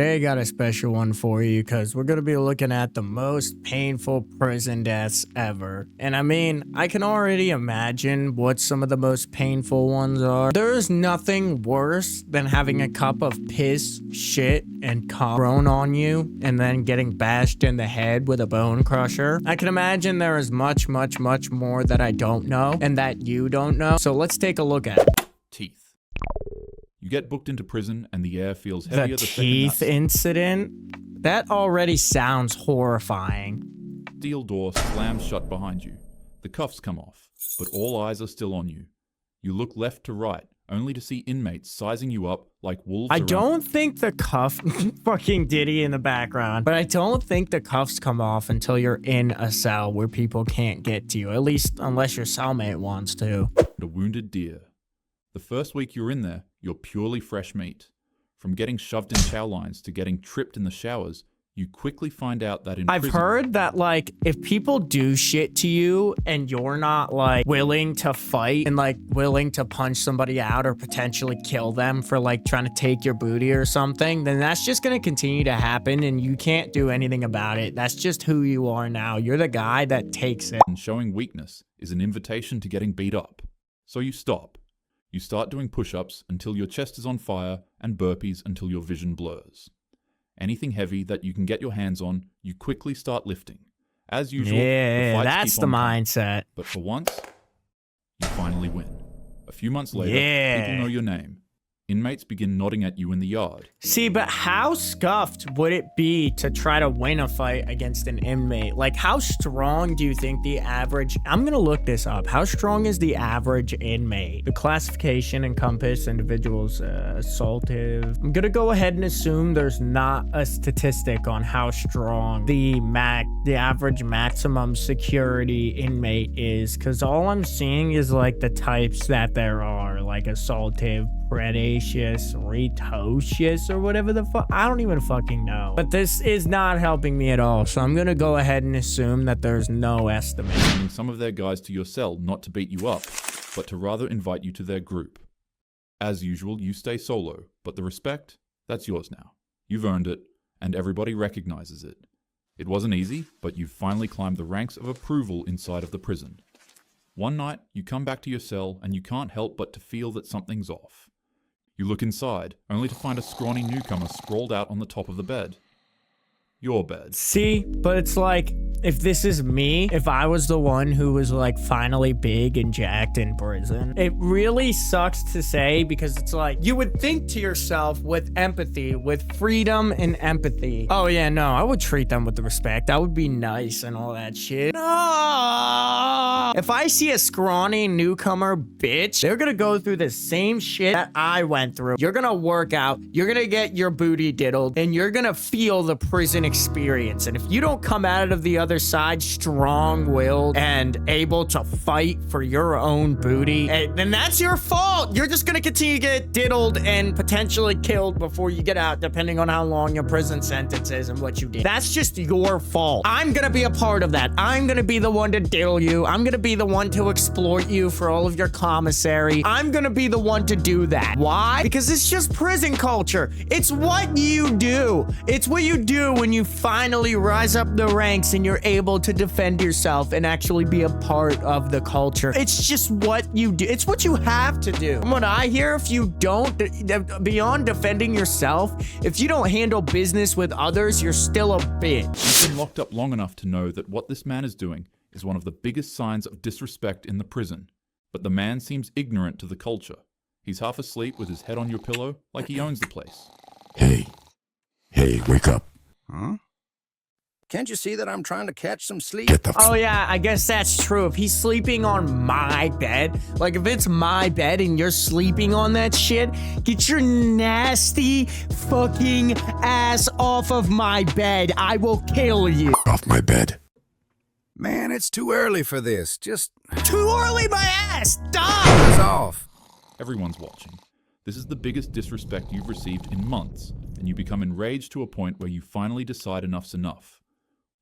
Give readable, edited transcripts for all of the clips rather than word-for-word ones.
I got a special one for you because we're going to be looking at the most painful prison deaths ever. And I mean, I can already imagine what some of the most painful ones are. There is nothing worse than having a cup of piss, shit, and cum thrown on you and then getting bashed in the head with a bone crusher. I can imagine there is much more that I don't know and that you don't know. So let's take a look at it. Teeth. You get booked into prison and the air feels heavier The teeth incident? That already sounds horrifying. Steel door slams shut behind you. The cuffs come off, but all eyes are still on you. You look left to right, only to see inmates sizing you up like wolves. I don't think the cuff fucking Diddy in the background, but I don't think the cuffs come off until you're in a cell where people can't get to you, at least unless your cellmate wants to. A wounded deer. The first week you're in there, you're purely fresh meat. From getting shoved in chow lines to getting tripped in the showers, you quickly find out that in I've heard that, like, if people do shit to you and you're not, like, willing to fight and, like, willing to punch somebody out or potentially kill them for, like, trying to take your booty or something, then that's just gonna continue to happen and you can't do anything about it. That's just who you are now. You're the guy that takes it. And showing weakness is an invitation to getting beat up. So you stop. You start doing push-ups until your chest is on fire and burpees until your vision blurs. Anything heavy that you can get your hands on, you quickly start lifting. As usual, yeah, that's the mindset. But for once, you finally win. A few months later, people know your name. Inmates begin nodding at you in the yard. See, but how scuffed would it be to try to win a fight against an inmate? Like, how strong do you think the average... I'm gonna look this up. How strong is the average inmate? The classification encompass individuals assaultive. I'm gonna go ahead and assume there's not a statistic on how strong the average maximum security inmate is, because all I'm seeing is, like, the types that there are, like assaultive, predacious, retocious, or whatever the fuck. I don't even fucking know. But this is not helping me at all, so I'm gonna go ahead and assume that there's no estimate. Sending some of their guys to your cell not to beat you up, but to rather invite you to their group. As usual, you stay solo, but the respect, that's yours now. You've earned it, and everybody recognizes it. It wasn't easy, but you've finally climbed the ranks of approval inside of the prison. One night, you come back to your cell, and you can't help but to feel that something's off. You look inside, only to find a scrawny newcomer sprawled out on the top of the bed. Your bed. See, but it's like, if this is me, if I was the one who was like finally big and jacked in prison, it really sucks to say, because it's like, you would think to yourself with empathy, with freedom and empathy, oh yeah, no, I would treat them with respect. I would be nice and all that shit. No! If I see a scrawny newcomer bitch, they're gonna go through the same shit that I went through. You're gonna work out, you're gonna get your booty diddled, and you're gonna feel the prison experience. And if you don't come out of the other side strong-willed and able to fight for your own booty, then that's your fault. You're just gonna continue to get diddled and potentially killed before you get out, depending on how long your prison sentence is and what you did. That's just your fault. I'm gonna be a part of that. I'm gonna be the one to diddle you. I'm gonna be the one to exploit you for all of your commissary. I'm gonna be the one to do that. Why? Because it's just prison culture. It's what you do. It's what you do when you finally rise up the ranks and you're able to defend yourself and actually be a part of the culture. It's just what you do. It's what you have to do. From what I hear, if you don't, beyond defending yourself, if you don't handle business with others, you're still a bitch. You've been locked up long enough to know that what this man is doing is one of the biggest signs of disrespect in the prison. But the man seems ignorant to the culture. He's half asleep with his head on your pillow, like he owns the place. Hey, wake up. Huh? Can't you see that I'm trying to catch some sleep? Get the Oh yeah, I guess that's true. If he's sleeping on my bed, like if it's my bed and you're sleeping on that shit, get your nasty fucking ass off of my bed. I will kill you. off my bed. Man, it's too early for this. Just Too early, my ass. Stop. it's off. Everyone's watching. This is the biggest disrespect you've received in months, and you become enraged to a point where you finally decide enough's enough.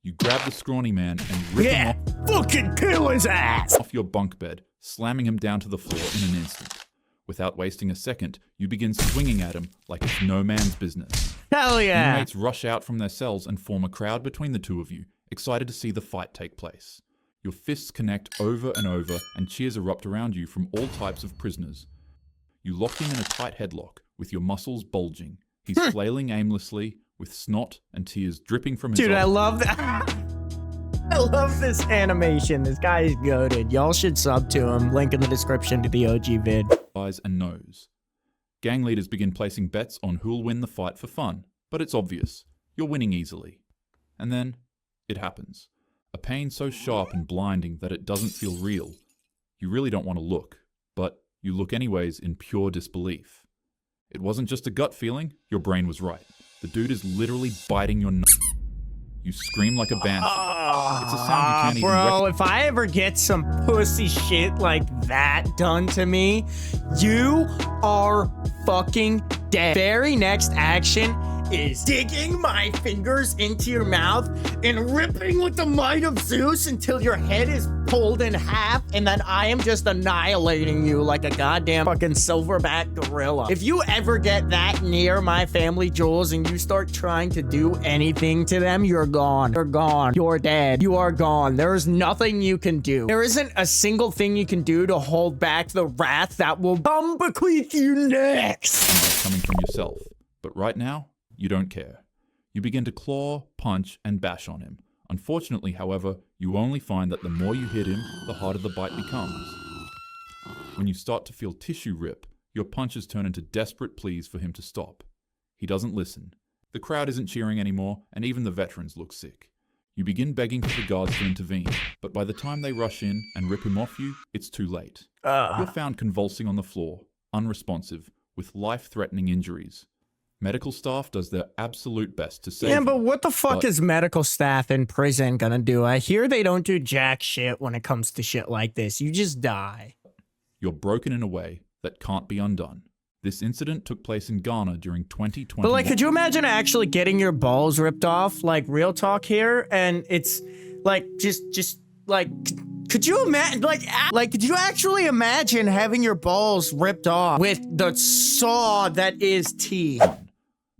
You grab the scrawny man and rip him Fucking kill his ass. off your bunk bed, slamming him down to the floor in an instant. Without wasting a second, you begin swinging at him like it's no man's business. Hell yeah. Inmates rush out from their cells and form a crowd between the two of you, excited to see the fight take place. Your fists connect over and over, and cheers erupt around you from all types of prisoners. You lock him in a tight headlock, with your muscles bulging. He's flailing aimlessly, with snot and tears dripping from his eyes. Dude, I love that. I love this animation. This guy is goated. Y'all should sub to him. Link in the description to the OG vid. Eyes and nose. Gang leaders begin placing bets on who'll win the fight for fun, but it's obvious. You're winning easily. And then, it happens. A pain so sharp and blinding that it doesn't feel real. You really don't want to look, but you look anyways in pure disbelief. It wasn't just a gut feeling, your brain was right. The dude is literally biting your nut. You scream like a banshee. It's a sound you can't even Bro, if I ever get some pussy shit like that done to me, you are fucking dead. Very next action is digging my fingers into your mouth and ripping with the might of Zeus until your head is pulled in half, and then I am just annihilating you like a goddamn fucking silverback gorilla. If you ever get that near my family jewels and you start trying to do anything to them, you're gone. You're gone. You're dead. You are gone. There is nothing you can do. There isn't a single thing you can do to hold back the wrath that will come bequeath you next. coming from yourself. But right now, you don't care. You begin to claw, punch, and bash on him. Unfortunately, however, you only find that the more you hit him, the harder the bite becomes. When you start to feel tissue rip, your punches turn into desperate pleas for him to stop. He doesn't listen. The crowd isn't cheering anymore, and even the veterans look sick. You begin begging for the guards to intervene, but by the time they rush in and rip him off you, it's too late. You're found convulsing on the floor, unresponsive, with life-threatening injuries. Medical staff does their absolute best to save you. Yeah, but what the fuck is medical staff in prison gonna do? I hear they don't do jack shit when it comes to shit like this. You just die. You're broken in a way that can't be undone. This incident took place in Ghana during 2021. But like, could you imagine actually getting your balls ripped off? Like, real talk here, and it's like just like, could you imagine? Like, could you actually imagine having your balls ripped off with the saw that is teeth?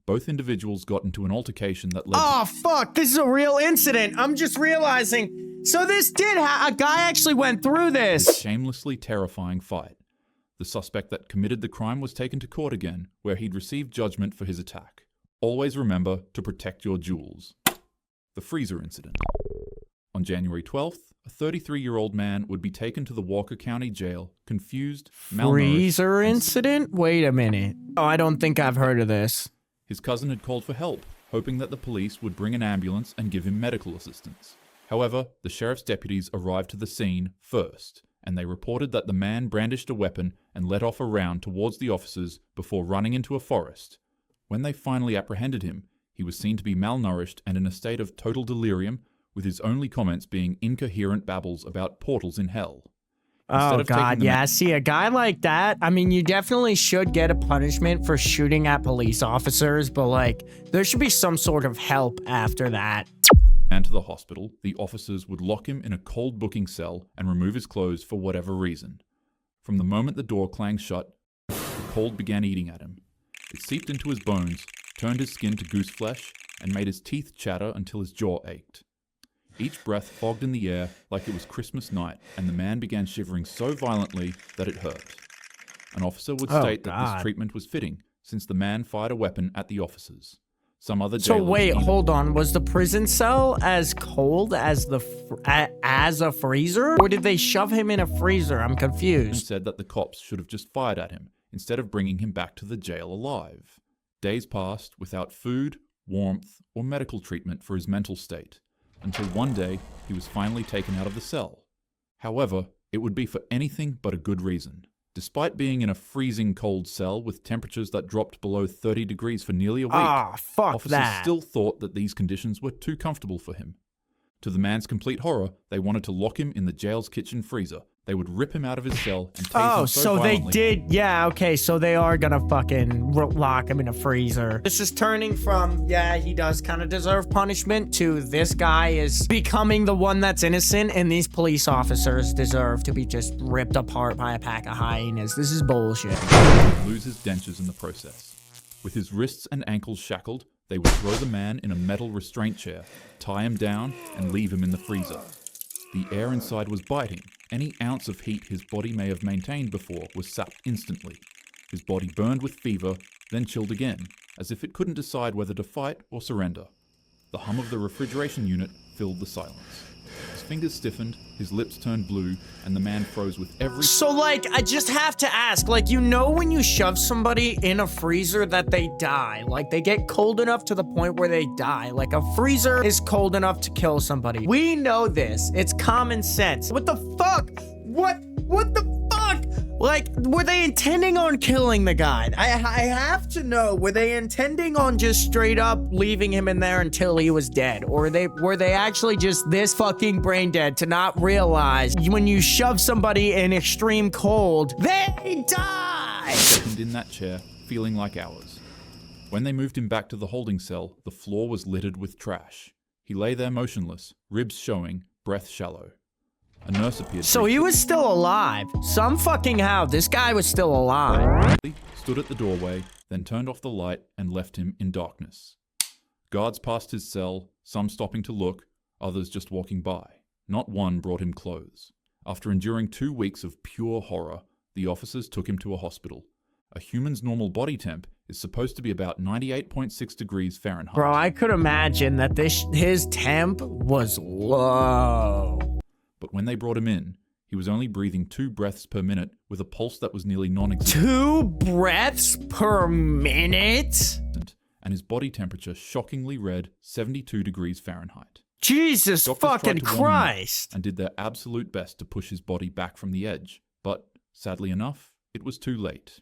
Both individuals got into an altercation that led Oh, fuck. This is a real incident. I'm just realizing. So this did a guy actually went through to a this. shamelessly terrifying fight. The suspect that committed the crime was taken to court again, where he'd received judgment for his attack. Always remember to protect your jewels. The freezer incident. On January 12th, a 33-year-old man would be taken to the Walker County Jail, confused, malnourished, Freezer and incident? Wait a minute. Oh, I don't think I've heard of this. His cousin had called for help, hoping that the police would bring an ambulance and give him medical assistance. However, the sheriff's deputies arrived to the scene first, and they reported that the man brandished a weapon and let off a round towards the officers before running into a forest. When they finally apprehended him, he was seen to be malnourished and in a state of total delirium, with his only comments being incoherent babbles about portals in hell. Oh, God, yeah. See, a guy like that, I mean, you definitely should get a punishment for shooting at police officers, but, like, there should be some sort of help after that. And to the hospital, the officers would lock him in a cold booking cell and remove his clothes for whatever reason. From the moment the door clanged shut, the cold began eating at him. It seeped into his bones, turned his skin to goose flesh, and made his teeth chatter until his jaw ached. Each breath fogged in the air like it was Christmas night, and the man began shivering so violently that it hurt. An officer would state that this treatment was fitting, since the man fired a weapon at the officers. Some other So jailers wait, hold on. Was the prison cell as cold as as a freezer? Or did they shove him in a freezer? I'm and confused. said that the cops should have just fired at him, instead of bringing him back to the jail alive. Days passed without food, warmth, or medical treatment for his mental state, until one day he was finally taken out of the cell. However, it would be for anything but a good reason. Despite being in a freezing cold cell with temperatures that dropped below 30 degrees for nearly a week, Ah, fuck officers that. still thought that these conditions were too comfortable for him. To the man's complete horror, they wanted to lock him in the jail's kitchen freezer. They would rip him out of his cell and tase him so they violently. did. Yeah, okay, so they are gonna fucking lock him in a freezer. This is turning from, yeah, he does kind of deserve punishment, to this guy is becoming the one that's innocent, and these police officers deserve to be just ripped apart by a pack of hyenas. This is bullshit. He would lose his dentures in the process. With his wrists and ankles shackled, they would throw the man in a metal restraint chair, tie him down, and leave him in the freezer. The air inside was biting. Any ounce of heat his body may have maintained before was sapped instantly. His body burned with fever, then chilled again, as if it couldn't decide whether to fight or surrender. The hum of the refrigeration unit filled the silence. His fingers stiffened, his lips turned blue, and the man froze with every— So, like, I just have to ask, like, you know when you shove somebody in a freezer that they die? Like, they get cold enough to the point where they die. Like, a freezer is cold enough to kill somebody. We know this. It's common sense. What the fuck? What the fuck? Like, were they intending on killing the guy? I have to know, were they intending on just straight up leaving him in there until he was dead? Or were they actually just this fucking brain dead to not realize when you shove somebody in extreme cold, they die? Second in that chair, feeling like hours. When they moved him back to the holding cell, the floor was littered with trash. He lay there motionless, ribs showing, breath shallow. A nurse appeared. So he was still alive. Some fucking how, this guy was still alive. Stood at the doorway, then turned off the light and left him in darkness. Guards passed his cell, some stopping to look, others just walking by. Not one brought him clothes. After enduring 2 weeks of pure horror, the officers took him to a hospital. A human's normal body temp is supposed to be about 98.6 degrees Fahrenheit. Bro, I could imagine that his temp was low. But when they brought him in, he was only breathing 2 breaths per minute with a pulse that was nearly non-existent. 2 breaths per minute? And his body temperature shockingly read 72 degrees Fahrenheit. Jesus Doctors fucking tried to warn him Christ. and did their absolute best to push his body back from the edge. But, sadly enough, it was too late.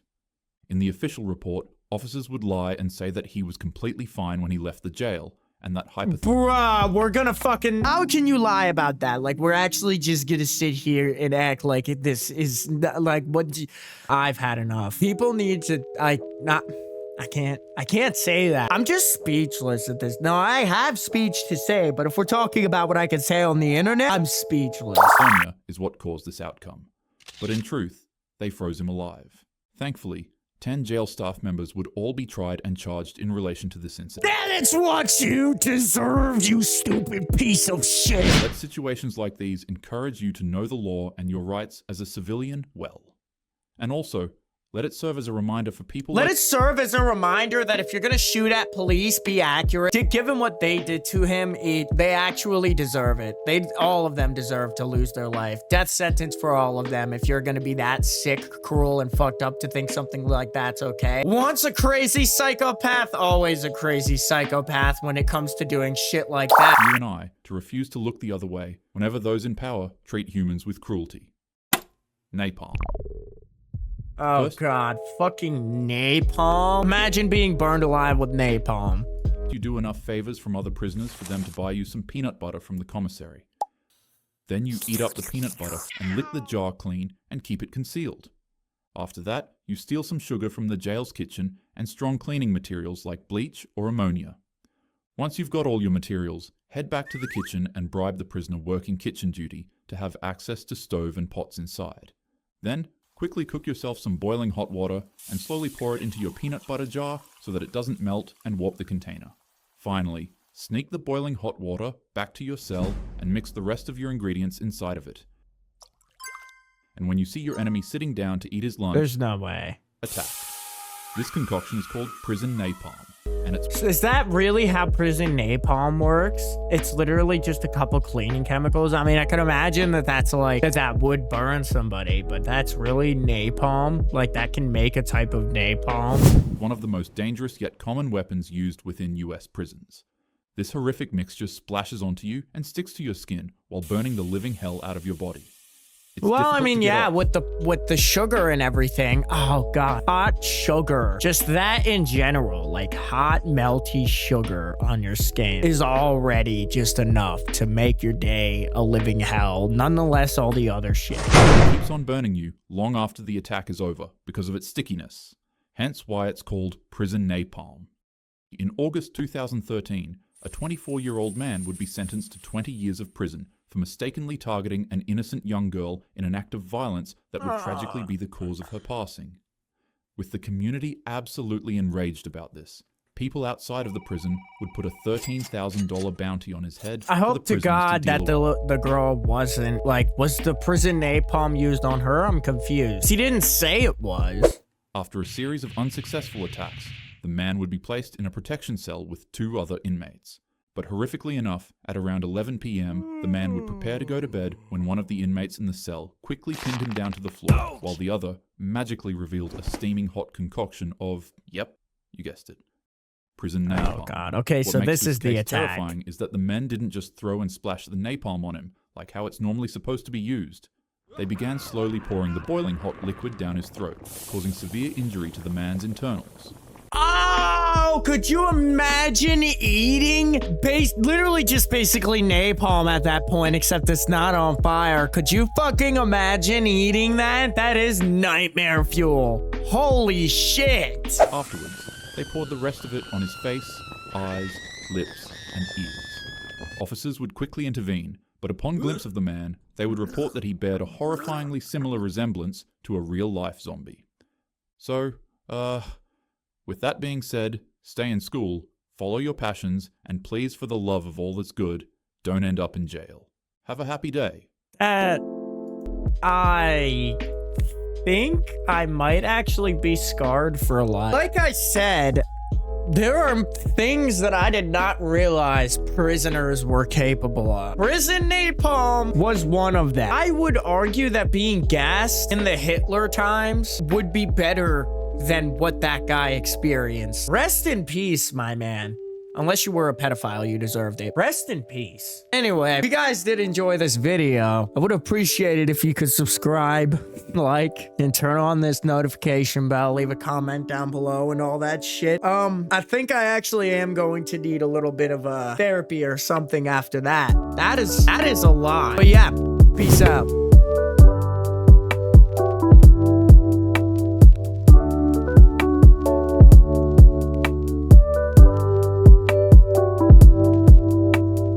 In the official report, officers would lie and say that he was completely fine when he left the jail, and that Bruh, we're gonna fucking— how can you lie about that? Like, we're actually just gonna sit here and act like this is like what— I've had enough. People need to, I can't say that. I'm just speechless at this. No, I have speech to say, but if we're talking about what I can say on the internet, I'm speechless. Insomnia is what caused this outcome. But in truth, they froze him alive. Thankfully, 10 jail staff members would all be tried and charged in relation to this incident. That's what you deserve, you stupid piece of shit. Let situations like these encourage you to know the law and your rights as a civilian well. And also, let it serve as a reminder for people Let it serve as a reminder that if you're gonna shoot at police, be accurate. Given what they did to him, they actually deserve it. All of them deserve to lose their life. Death sentence for all of them if you're gonna be that sick, cruel, and fucked up to think something like that's okay. Once a crazy psychopath, always a crazy psychopath when it comes to doing shit like that. you and I to refuse to look the other way whenever those in power treat humans with cruelty. Napalm. Oh First- God, fucking napalm. Imagine being burned alive with napalm. You do enough favors from other prisoners for them to buy you some peanut butter from the commissary. Then you eat up the peanut butter and lick the jar clean and keep it concealed. After that, you steal some sugar from the jail's kitchen and strong cleaning materials like bleach or ammonia. Once you've got all your materials, head back to the kitchen and bribe the prisoner working kitchen duty to have access to stove and pots inside. Then, quickly cook yourself some boiling hot water and slowly pour it into your peanut butter jar so that it doesn't melt and warp the container. Finally, sneak the boiling hot water back to your cell and mix the rest of your ingredients inside of it. And when you see your enemy sitting down to eat his lunch, There's no way. attack. This concoction is called prison napalm, and it's Is that really how prison napalm works? It's literally just a couple cleaning chemicals. I mean, I could imagine that that would burn somebody, but that's really napalm? Like, that can make a type of napalm? one of the most dangerous yet common weapons used within US prisons. This horrific mixture splashes onto you and sticks to your skin while burning the living hell out of your body. It's Well, I difficult mean, to get yeah, off. with the sugar and everything. Oh god, hot sugar. Just that in general, like hot melty sugar on your skin is already just enough to make your day a living hell. Nonetheless, all the other shit. It keeps on burning you long after the attack is over because of its stickiness. Hence why it's called prison napalm. In August 2013, a 24-year-old man would be sentenced to 20 years of prison for mistakenly targeting an innocent young girl in an act of violence that would tragically be the cause of her passing. With the community absolutely enraged about this, people outside of the prison would put a $13,000 bounty on his head. I hope to God that deal the girl wasn't, like, was the prison napalm used on her? I'm confused. He didn't say it was. After a series of unsuccessful attacks, the man would be placed in a protection cell with 2 other inmates. But horrifically enough, at around 11 p.m., the man would prepare to go to bed when one of the inmates in the cell quickly pinned him down to the floor, while the other magically revealed a steaming hot concoction of, yep, you guessed it, prison napalm. Oh god, okay, What so makes this is the case attack. terrifying is that the men didn't just throw and splash the napalm on him, like how it's normally supposed to be used. They began slowly pouring the boiling hot liquid down his throat, causing severe injury to the man's internals. Oh, could you imagine eating literally just basically napalm at that point, except it's not on fire? Could you fucking imagine eating that? That is nightmare fuel. Holy shit. Afterwards, they poured the rest of it on his face, eyes, lips, and ears. Officers would quickly intervene, but upon glimpse of the man, they would report that he bared a horrifyingly similar resemblance to a real-life zombie. So, with that being said, stay in school, follow your passions, and please, for the love of all that's good, don't end up in jail. Have a happy day. I think I might actually be scarred for life. Like I said, there are things that I did not realize prisoners were capable of. Prison napalm was one of them. I would argue that being gassed in the Hitler times would be better than what that guy experienced. Rest in peace, my man. Unless you were a pedophile, you deserved it. Rest in peace. Anyway, if you guys did enjoy this video, I would appreciate it if you could subscribe, like, and turn on this notification bell, leave a comment down below and all that shit. I think I actually am going to need a little bit of therapy or something after that. That is a lot. But yeah, peace out.